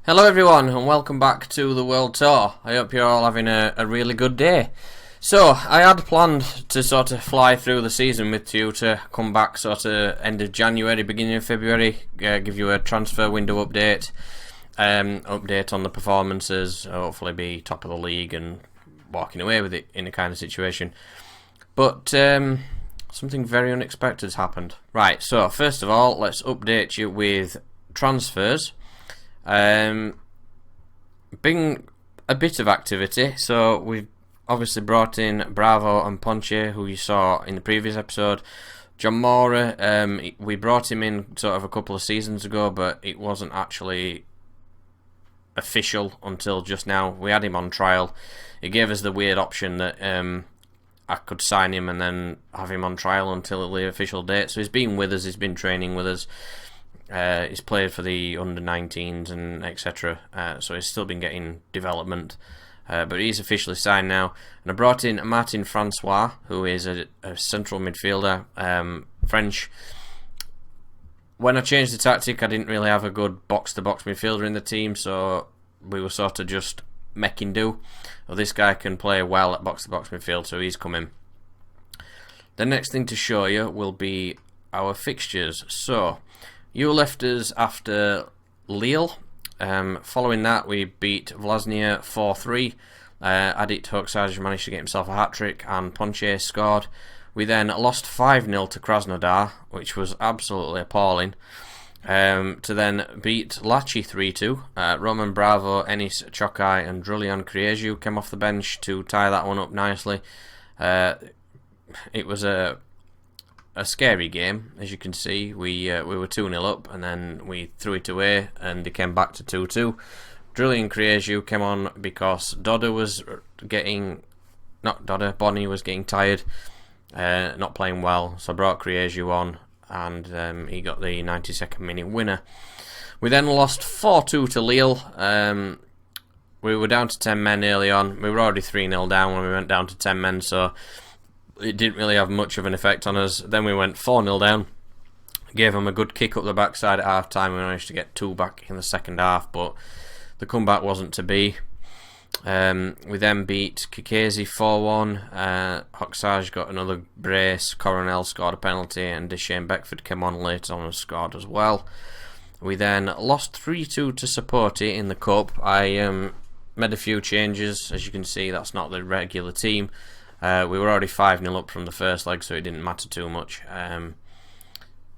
Hello everyone and welcome back to the World Tour. I hope you're all having a really good day. So, I had planned to sort of fly through the season with Teuta, come back sort of end of January, beginning of February, give you a transfer window update, update on the performances, hopefully be top of the league and walking away with it in a kind of situation. But something very unexpected has happened. Right, so first of all, let's update you with transfers. Been a bit of activity, so we've obviously brought in Bravo and Ponche, who you saw in the previous episode. John Mora, we brought him in sort of a couple of seasons ago, but it wasn't actually official until just now. We had him on trial. It gave us the weird option that I could sign him and then have him on trial until the official date. So he's been with us, he's been training with us. He's played for the under-19s and etc. So he's still been getting development. But he's officially signed now. And I brought in Martin Francois, who is a central midfielder, French. When I changed the tactic, I didn't really have a good box-to-box midfielder in the team, so we were sort of just making do. Well, this guy can play well at box-to-box midfield, so he's coming. The next thing to show you will be our fixtures. So, you left us after Lille. Following that, we beat Vlasnia 4-3. Adit Hoxaj managed to get himself a hat-trick, and Ponche scored. We then lost 5-0 to Krasnodar, which was absolutely appalling. To then beat Laci 3-2. Roman Bravo, Enis Chokai, and Drulian Krieju came off the bench to tie that one up nicely. It was a scary game, as you can see. We were 2-0 up, and then we threw it away, and they came back to 2-2. Drulian Krieju came on because Bonnie was getting tired, not playing well, so I brought Krieju on, and he got the 92nd minute winner. We then lost 4-2 to Lille. We were down to 10 men early on. We were already 3-0 down when we went down to 10 men, so it didn't really have much of an effect on us. Then we went 4-0 down. Gave them a good kick up the backside at half time. We managed to get 2 back in the second half, but the comeback wasn't to be. We then beat Kikesi 4-1. Hoxaj got another brace. Coronel scored a penalty, and Deshane Beckford came on later on and scored as well. We then lost 3-2 to Saporti in the cup. I made a few changes. As you can see, that's not the regular team. We were already 5-0 up from the first leg, so it didn't matter too much.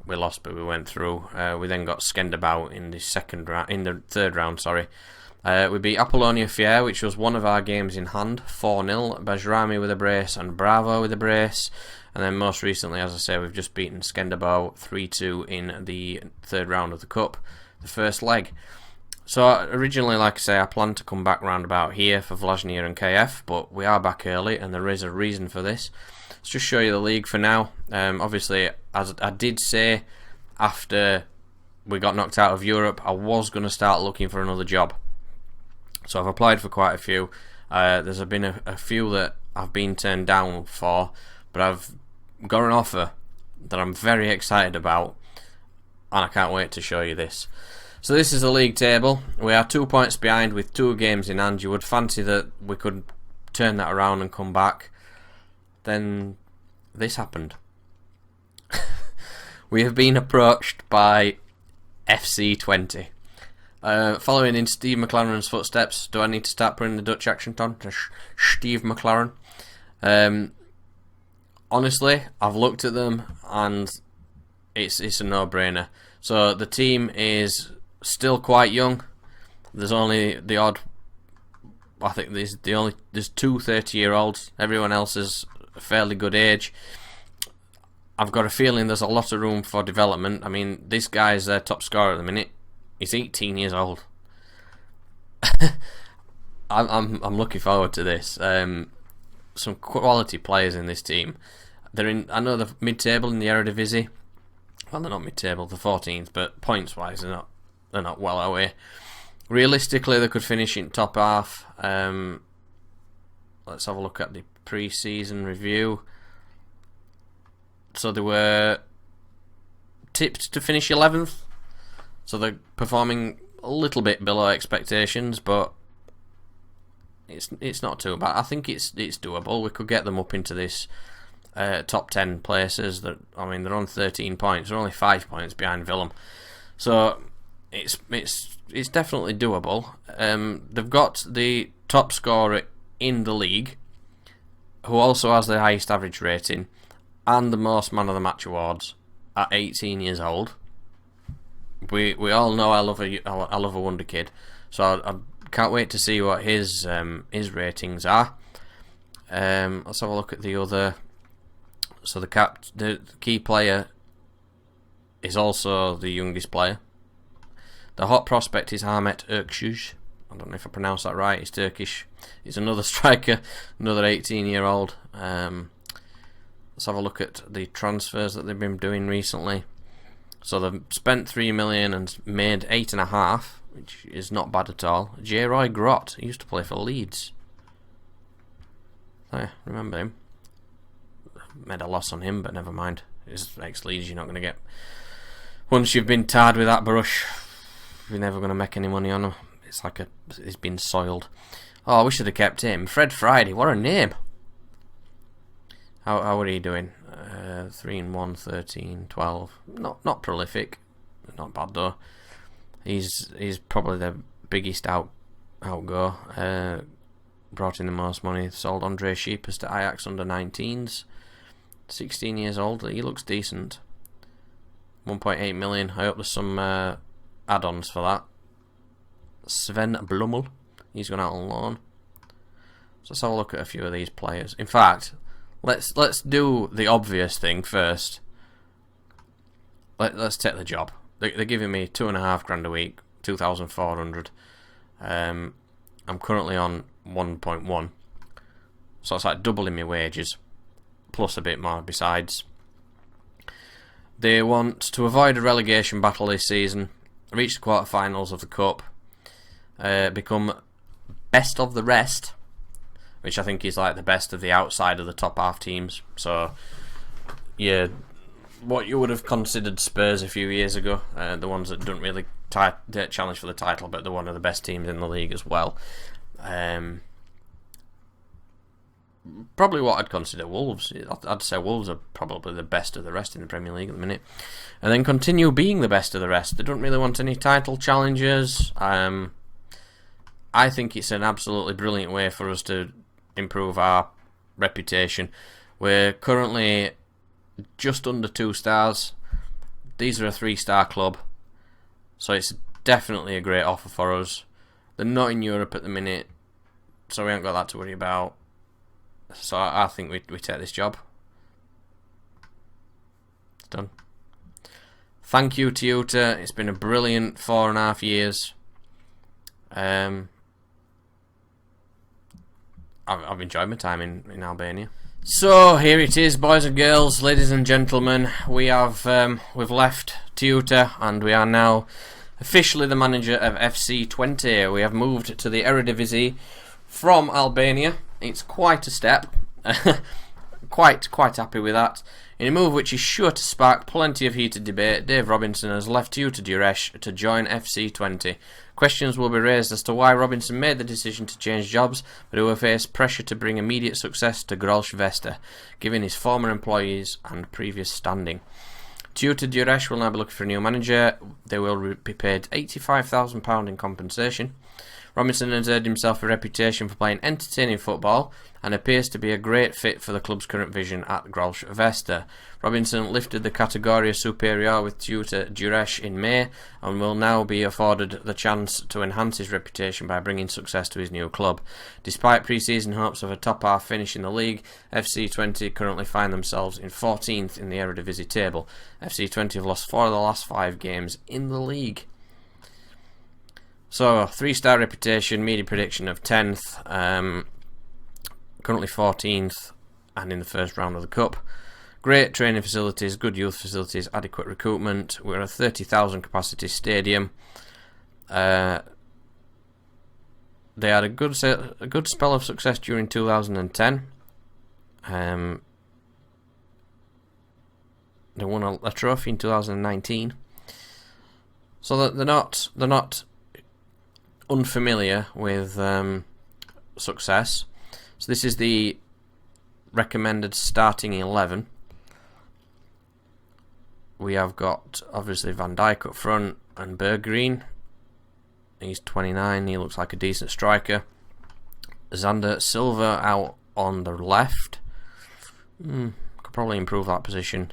We lost, but we went through. We then got Skenderbou in the third round. We beat Apollonia-Fier, which was one of our games in hand, 4-0. Bajrami with a brace and Bravo with a brace. And then most recently, as I say, we've just beaten Skenderbou 3-2 in the third round of the cup, the first leg. So originally, like I say, I planned to come back round about here for Vlasnia and KF, but we are back early, and there is a reason for this. Let's just show you the league for now. Obviously, as I did say, after we got knocked out of Europe, I was going to start looking for another job. So I've applied for quite a few. There's been a few that I've been turned down for, but I've got an offer that I'm very excited about, and I can't wait to show you this. So this is the league table. We are 2 points behind with 2 games in hand. You would fancy that we could turn that around and come back. Then this happened. We have been approached by FC20. Following in Steve McLaren's footsteps. Do I need to start putting the Dutch accent on? Steve McLaren. Honestly, I've looked at them and it's a no-brainer. So the team is still quite young. There's only the odd, I think there's 2 30-year-olds. Everyone else is a fairly good age. I've got a feeling there's a lot of room for development. I mean, this guy's their top scorer at the minute. He's 18 years old. I'm looking forward to this. Some quality players in this team. I know the mid-table in the Eredivisie. Well, they're not mid-table, they're 14th, but points-wise, they're not well away. Realistically, they could finish in top half. Let's have a look at the pre-season review. So they were tipped to finish 11th. So they're performing a little bit below expectations, but it's not too bad. I think it's doable. We could get them up into this top 10 places. That, I mean, they're on 13 points. They're only 5 points behind Willem, so it's definitely doable. They've got the top scorer in the league, who also has the highest average rating and the most man of the match awards at 18 years old. We all know I love a wonder kid, so I can't wait to see what his ratings are. Let's have a look at the other. So the key player is also the youngest player. The hot prospect is Ahmet Erksuj. I don't know if I pronounced that right. He's Turkish. He's another striker, another 18-year-old. Let's have a look at the transfers that they've been doing recently. So they've spent 3 million and made 8.5, which is not bad at all. J. Roy Grott, he used to play for Leeds. I remember him. Made a loss on him, but never mind. He's ex-Leeds. You're not going to get... Once you've been tarred with that brush, you're never going to make any money on him. It's like he's been soiled. Oh, I wish I'd have kept him. Fred Friday, what a name. How are he doing? 3-1, 13, 12. Not prolific. Not bad though. He's probably the biggest outgo. Brought in the most money. Sold Andre Shqiperise to Ajax under 19s. 16 years old. He looks decent. 1.8 million. I hope there's some add-ons for that. Sven Blummel. He's gone out on loan. So let's have a look at a few of these players. In fact, let's do the obvious thing first. Let's take the job. They're giving me £2,500 a week, 2,400. I'm currently on 1.1, so it's like doubling my wages, plus a bit more besides. They want to avoid a relegation battle this season, reach the quarterfinals of the cup, become best of the rest, which I think is like the best of the outside of the top half teams. So, yeah, what you would have considered Spurs a few years ago, the ones that don't really challenge for the title, but they're one of the best teams in the league as well. Probably what I'd consider Wolves. I'd say Wolves are probably the best of the rest in the Premier League at the minute, and then continue being the best of the rest. They don't really want any title challenges. I think it's an absolutely brilliant way for us to improve our reputation. We're currently just under 2 stars. These are a 3-star club, so it's definitely a great offer for us. They're not in Europe at the minute, so we haven't got that to worry about. So I think we take this job. It's done. Thank you, Teuta. It's been a brilliant 4.5 years. I've enjoyed my time in Albania. So here it is, boys and girls, ladies and gentlemen. We've left Teuta and we are now officially the manager of FC20. We have moved to the Eredivisie from Albania. It's quite a step. quite happy with that. In a move which is sure to spark plenty of heated debate, Dave Robinson has left Teuta Durres to join FC20. Questions will be raised as to why Robinson made the decision to change jobs, but he will face pressure to bring immediate success to Grolsch Vesta, given his former employees and previous standing. Teuta Durres will now be looking for a new manager. They will be paid £85,000 in compensation. Robinson has earned himself a reputation for playing entertaining football and appears to be a great fit for the club's current vision at Grolsch Vesta. Robinson lifted the Kategoria Superior with Teuta Durres in May and will now be afforded the chance to enhance his reputation by bringing success to his new club. Despite pre-season hopes of a top-half finish in the league, FC20 currently find themselves in 14th in the Eredivisie table. FC20 have lost 4 of the last 5 games in the league. So, 3-star reputation, media prediction of 10th, currently 14th and in the first round of the Cup. Great training facilities, good youth facilities, adequate recruitment. We're a 30,000 capacity stadium. They had a good spell of success during 2010. They won a trophy in 2019. So that they're not unfamiliar with success. So this is the recommended starting 11. We have got obviously Van Dijk up front and Berggreen. He's 29. He looks like a decent striker. Xander Silva out on the left. Could probably improve that position.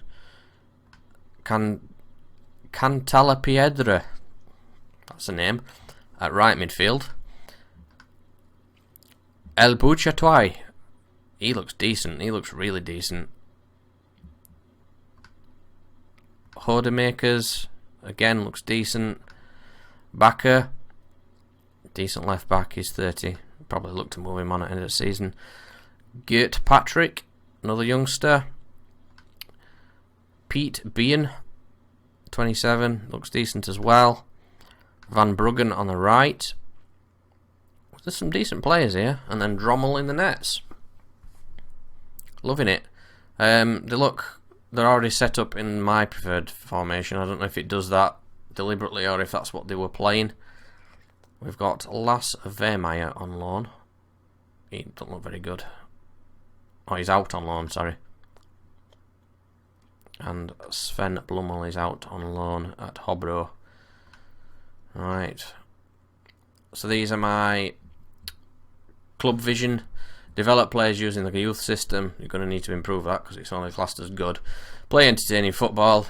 Cantalapiedra, that's a name, at right midfield. El Buchatwai, he looks decent. He looks really decent. Hodemakers, again, looks decent. Bakker, decent left back. He's 30. Probably look to move him on at the end of the season. Gert Patrick, another youngster. Pete Bien, 27, looks decent as well. Van Bruggen on the right. There's some decent players here. And then Drommel in the nets. Loving it. They're already set up in my preferred formation. I don't know if it does that deliberately or if that's what they were playing. We've got Lasse Vermeer on loan. He doesn't look very good. Oh, he's out on loan, sorry. And Sven Blummel is out on loan at Hobro. Right. So these are my club vision. Develop players using the youth system. You're going to need to improve that because it's only classed as good. Play entertaining football.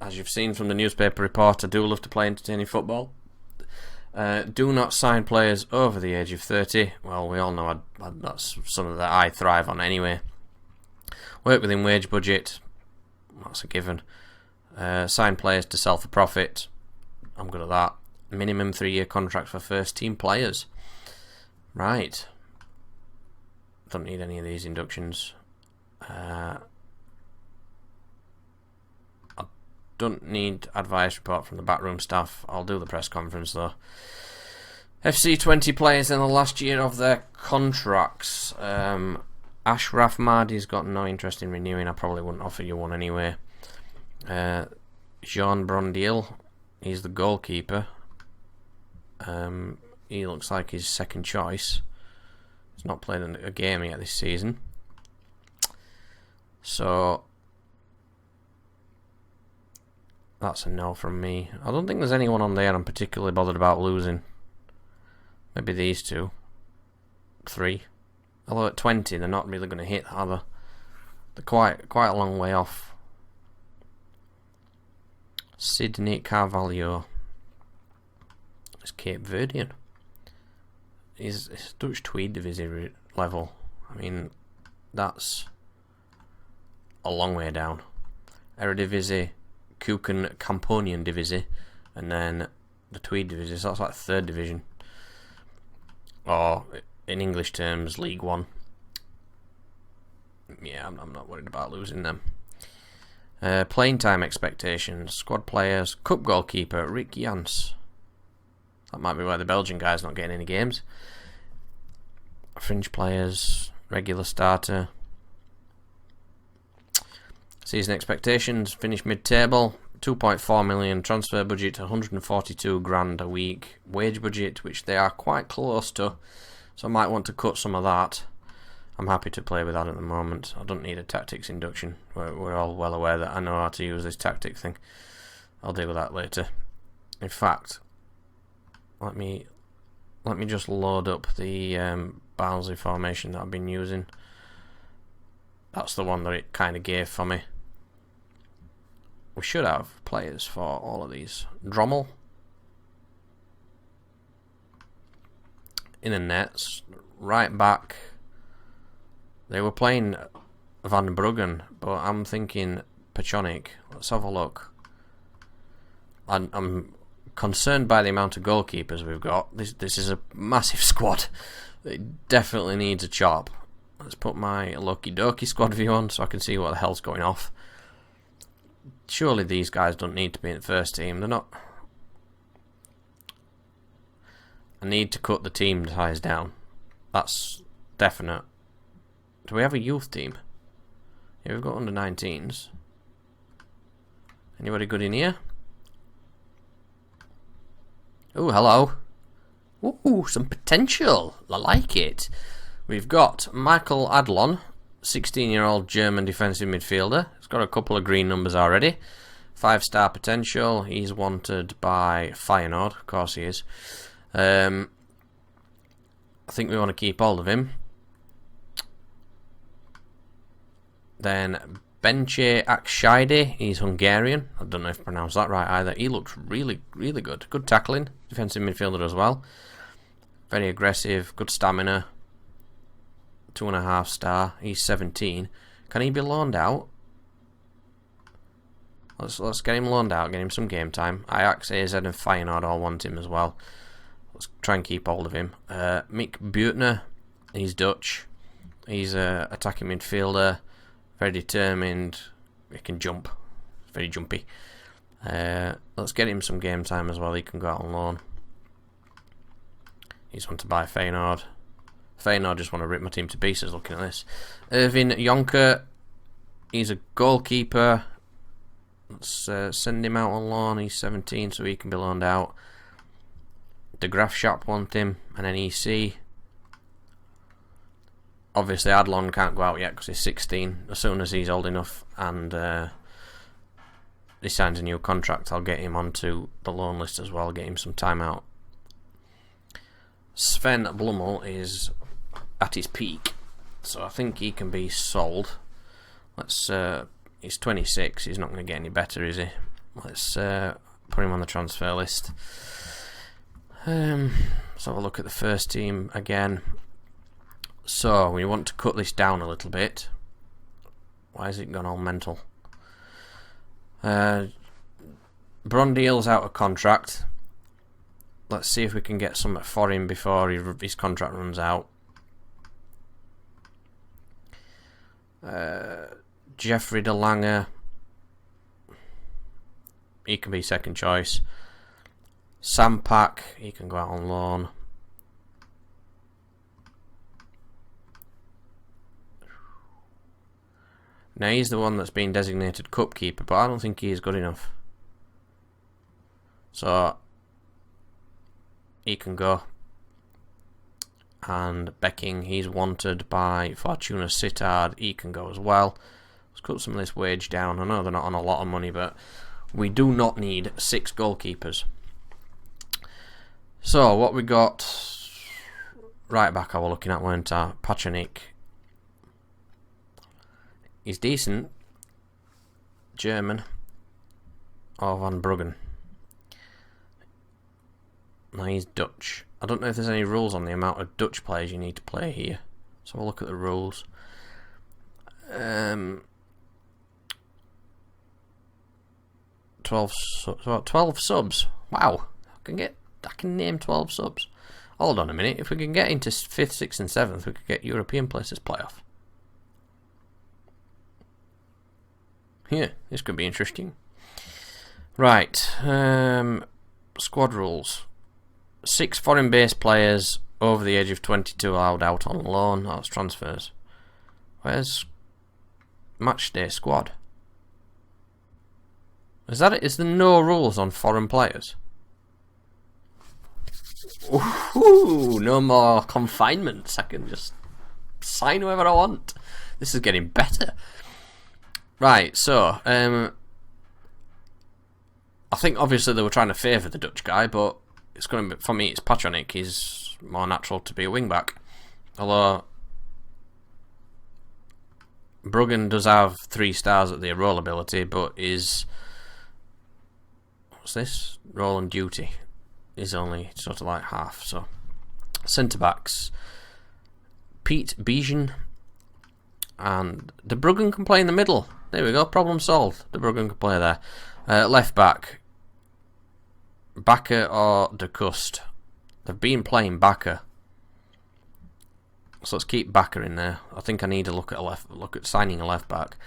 As you've seen from the newspaper report, I do love to play entertaining football. Do not sign players over the age of 30. Well, we all know that's something that I thrive on anyway. Work within wage budget. That's a given. Sign players to sell for profit. I'm good at that. Minimum 3-year contract for first team players. Right. Don't need any of these inductions. I don't need advice report from the backroom staff. I'll do the press conference though. FC20 players in the last year of their contracts. Ashraf Mahdi's got no interest in renewing. I probably wouldn't offer you one anyway. Jean Brondil, he's the goalkeeper. He looks like his second choice. He's not played a game yet this season. So that's a no from me. I don't think there's anyone on there I'm particularly bothered about losing. Maybe these two. 3. Although at 20 they're not really going to hit, are they? They're quite a long way off. Sydney Carvalho. It's Cape Verdean. He's Dutch Tweede Divisie level. I mean, that's a long way down. Eredivisie, Keuken Camponian Divisie, and then the Tweede Divisie, so that's like 3rd division. Or, in English terms, League 1. Yeah, I'm not worried about losing them. Playing time expectations. Squad players. Cup goalkeeper, Rick Jans. That might be why the Belgian guy's not getting any games. Fringe players. Regular starter. Season expectations. Finish mid-table. 2.4 million. Transfer budget 142 grand a week. Wage budget, which they are quite close to. So I might want to cut some of that. I'm happy to play with that at the moment. I don't need a tactics induction. We're all well aware that I know how to use this tactic thing. I'll deal with that later. In fact, let me just load up the Barnsley formation that I've been using. That's the one that it kind of gave for me. We should have players for all of these. Drommel in the nets, right back. They were playing Van Bruggen, but I'm thinking Pechonic. Let's have a look. I'm concerned by the amount of goalkeepers we've got. This is a massive squad. It definitely needs a chop. Let's put my Loki Doki squad view on so I can see what the hell's going off. Surely these guys don't need to be in the first team. They're not. I need to cut the team size down. That's definite. Do we have a youth team? Yeah, we've got under 19s. Anybody good in here? Oh, hello. Ooh, some potential. I like it. We've got Michael Adlon, 16-year-old German defensive midfielder. He's got a couple of green numbers already. 5-star potential. He's wanted by Feyenoord. Of course he is. I think we want to keep hold of him. Then Benche Akshide, he's Hungarian. I don't know if I pronounced that right either. He looks really, really good. Good tackling. Defensive midfielder as well. Very aggressive. Good stamina. 2.5 star. He's 17. Can he be loaned out? Let's get him loaned out. Get him some game time. Ajax, AZ and Feyenoord all want him as well. Let's try and keep hold of him. Mick Buetner. He's Dutch. He's a attacking midfielder. Very determined. He can jump. Very jumpy. Let's get him some game time as well. He can go out on loan. He's wanted by Feyenoord. Feyenoord just want to rip my team to pieces looking at this. Irvin Jonker. He's a goalkeeper. Let's send him out on loan. He's 17, so he can be loaned out. De Graafschap want him. And then EC. Obviously, Adlon can't go out yet because he's 16. As soon as he's old enough and he signs a new contract, I'll get him onto the loan list as well, get him some time out. Sven Blummel is at his peak, so I think he can be sold. Let's. He's 26. He's not going to get any better, is he? Let's put him on the transfer list. Let's have a look at the first team again. So, we want to cut this down a little bit. Why has it gone all mental? Brondeel's out of contract. Let's see if we can get something for him before his contract runs out. Jeffrey De Lange. He can be second choice. Sam Pack. He can go out on loan. Now he's the one that's been designated cup keeper, but I don't think he is good enough. So he can go. And Becking, he's wanted by Fortuna Sittard. He can go as well. Let's cut some of this wage down. I know they're not on a lot of money, but we do not need 6 goalkeepers. So what we got right back I was looking at, weren't I? Pachanik. He's decent. German. Or Van Bruggen. No, he's Dutch. I don't know if there's any rules on the amount of Dutch players you need to play here. So we'll look at the rules. 12 subs. Wow. I can name 12 subs. Hold on a minute. If we can get into 5th, 6th and 7th, we could get European places playoff. Yeah, this could be interesting. Right. Squad rules. 6 foreign-based players over the age of 22 allowed out on loan. That's transfers. Where's matchday squad? Is that it? Is there no rules on foreign players? Ooh, no more confinements. I can just sign whoever I want. This is getting better. Right, so I think obviously they were trying to favour the Dutch guy, but it's going to be, for me, it's Patronik. He's more natural to be a wing back. Although Bruggen does have 3 stars at the roll ability, but is, what's this? Roll and duty is only sort of like half. So centre backs, Pete Bijan and De Bruggen can play in the middle. There we go, problem solved. De Bruggen can play there. Left back, Bakker or De Kust. They've been playing Bakker, so let's keep Bakker in there. I think I need to look at signing a left back.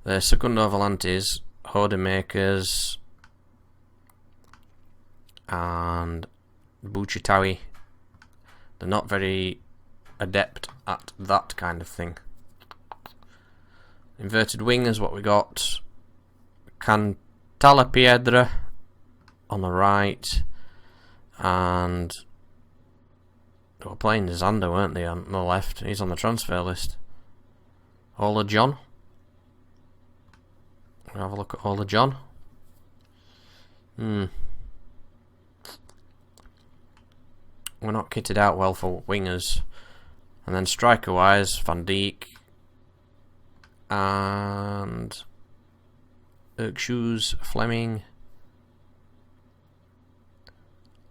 The Segundo Volantes, Hodemakers, and Buchitawi. They're not very adept at that kind of thing. Inverted wingers, what we got? Cantalapiedra on the right, and They were playing Zander, weren't they, on the left? He's on the transfer list. Ola John. We'll have a look at Ola John. We're not kitted out well for wingers. And then striker-wise, Van Dijk and Erkshoes, Fleming.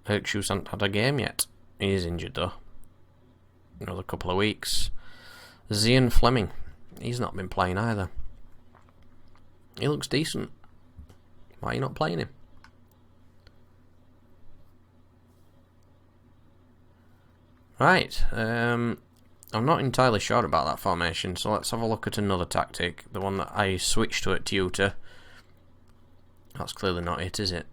Erkshoes hasn't had a game yet. He is injured though. Another couple of weeks. Zian Fleming. He's not been playing either. He looks decent. Why are you not playing him? Right. I'm not entirely sure about that formation, so let's have a look at another tactic. The one that I switched to at Teuta. That's clearly not it, is it?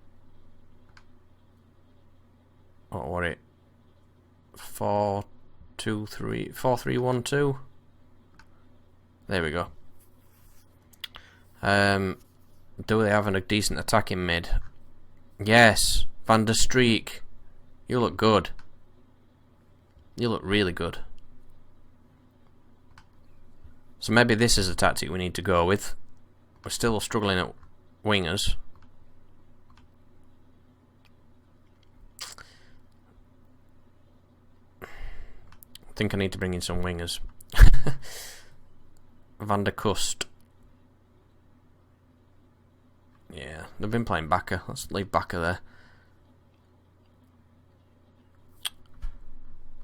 What were it? 4-2-3, 4-3-1-2. There we go. Do they have a decent attacking mid? Yes, Van der Streek. You look good. You look really good. So maybe this is a tactic we need to go with. We're still struggling at wingers. I think I need to bring in some wingers. Van der Kust. Yeah, they've been playing Bakker. Let's leave Bakker there.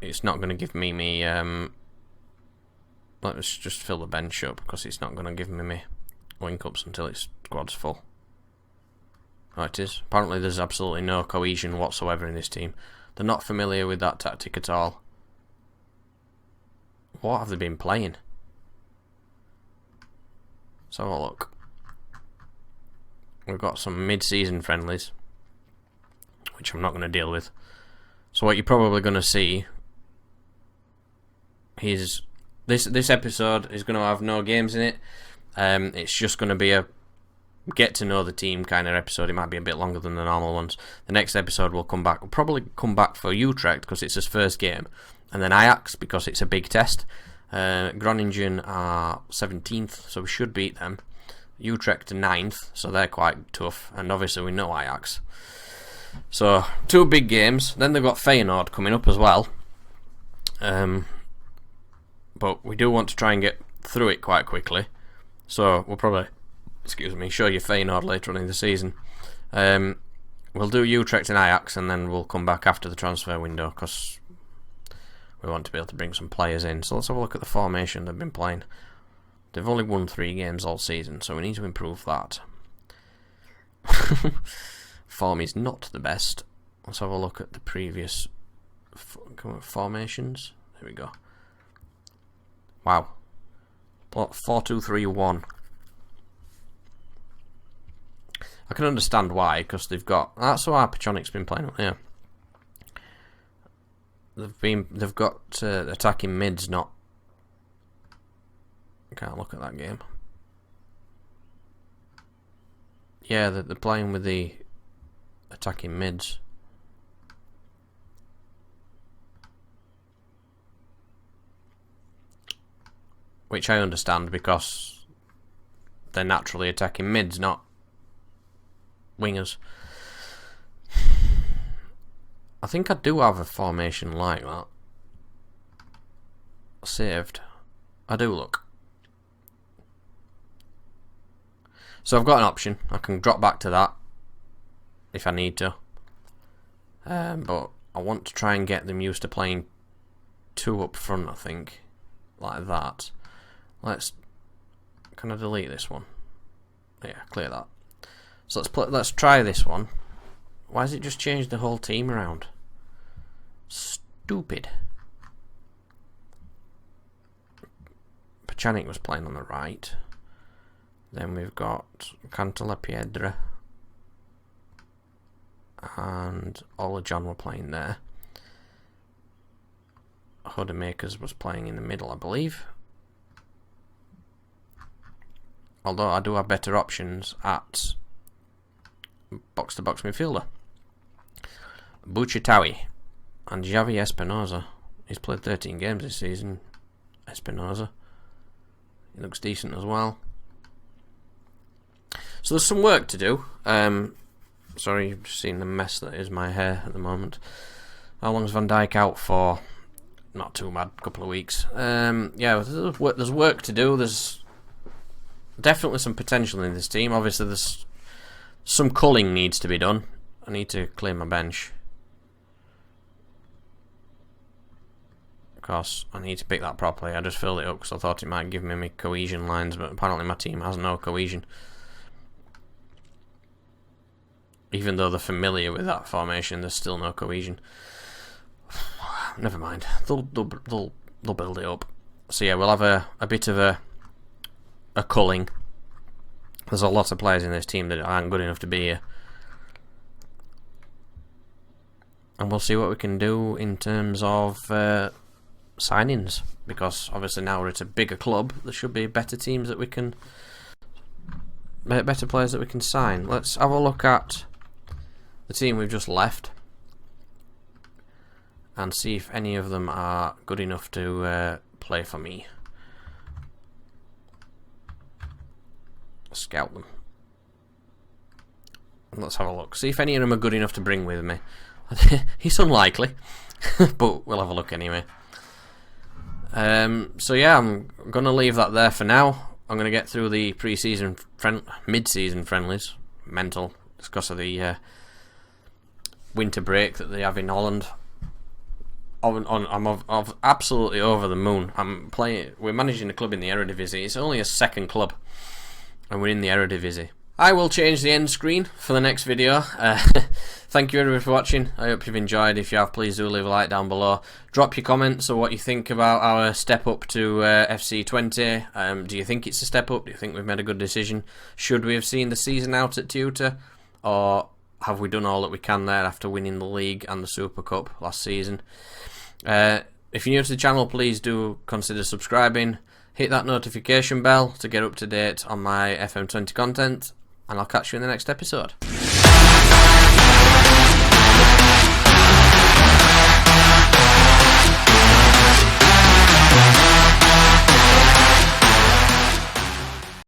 It's not going to give me let's just fill the bench up, because it's not going to give me link ups until its squad's full. Oh, it is. Apparently there's absolutely no cohesion whatsoever in this team. They're not familiar with that tactic at all. What have they been playing? Let's have a look. We've got some mid-season friendlies, which I'm not going to deal with. So what you're probably going to see is this episode is going to have no games in it. It's just going to be a get to know the team kind of episode. It might be a bit longer than the normal ones. The next episode will come back. We'll probably come back for Utrecht because it's his first game, and then Ajax because it's a big test. Groningen are 17th, so we should beat them. Utrecht are 9th, so they're quite tough, and obviously we know Ajax. So 2 big games. Then they've got Feyenoord coming up as well. But we do want to try and get through it quite quickly. So we'll probably, show you Feyenoord later on in the season. We'll do Utrecht and Ajax, and then we'll come back after the transfer window, because we want to be able to bring some players in. So let's have a look at the formation they've been playing. They've only won 3 games all season, so we need to improve that. Form is not the best. Let's have a look at the previous formations. There we go. Wow. 4-2-3-1. I can understand why, because they've got. That's why Pachonic's been playing up there. They've got attacking mids, not. I can't look at that game. Yeah, they're playing with the attacking mids. Which I understand, because they're naturally attacking mids, not wingers. I think I do have a formation like that. Saved. I do look. So I've got an option. I can drop back to that if I need to. But I want to try and get them used to playing 2 up front, I think. Like that. Can I delete this one? Yeah, clear that. So let's try this one. Why has it just changed the whole team around? Stupid. Pjanic was playing on the right. Then we've got Cantala Piedra and Ola John were playing there. Hodemakers was playing in the middle, I believe. Although I do have better options at box-to-box midfielder. Buchitawi and Javi Espinosa. He's played 13 games this season. Espinosa. He looks decent as well. So there's some work to do. Sorry, you've just seen the mess that is my hair at the moment. How long's Van Dijk out for? Not too bad, a couple of weeks. Yeah, there's work to do. There's definitely some potential in this team. Obviously, there's some culling needs to be done. I need to clear my bench. Of course, I need to pick that properly. I just filled it up because I thought it might give me my cohesion lines, but apparently my team has no cohesion. Even though they're familiar with that formation, there's still no cohesion. Never mind. They'll build it up. So yeah, we'll have a bit of a culling. There's a lot of players in this team that aren't good enough to be here. And we'll see what we can do in terms of signings, because obviously now we're at a bigger club. There should be better teams that we can, better players that we can sign. Let's have a look at the team we've just left and see if any of them are good enough to play for me. Scout them. Let's have a look. See if any of them are good enough to bring with me. It's unlikely, but we'll have a look anyway. So yeah, I'm going to leave that there for now. I'm going to get through the pre-season, mid-season friendlies. Mental, because of the winter break that they have in Holland. I'm absolutely over the moon. We're managing a club in the Eredivisie. It's only a second club, and we're in the Eredivisie. I will change the end screen for the next video. Thank you everybody for watching. I hope you've enjoyed. If you have, please do leave a like down below. Drop your comments on what you think about our step up to FC20. Do you think it's a step up? Do you think we've made a good decision? Should we have seen the season out at Teuta? Or have we done all that we can there after winning the league and the Super Cup last season? If you're new to the channel, please do consider subscribing. Hit that notification bell to get up to date on my FM20 content. And I'll catch you in the next episode.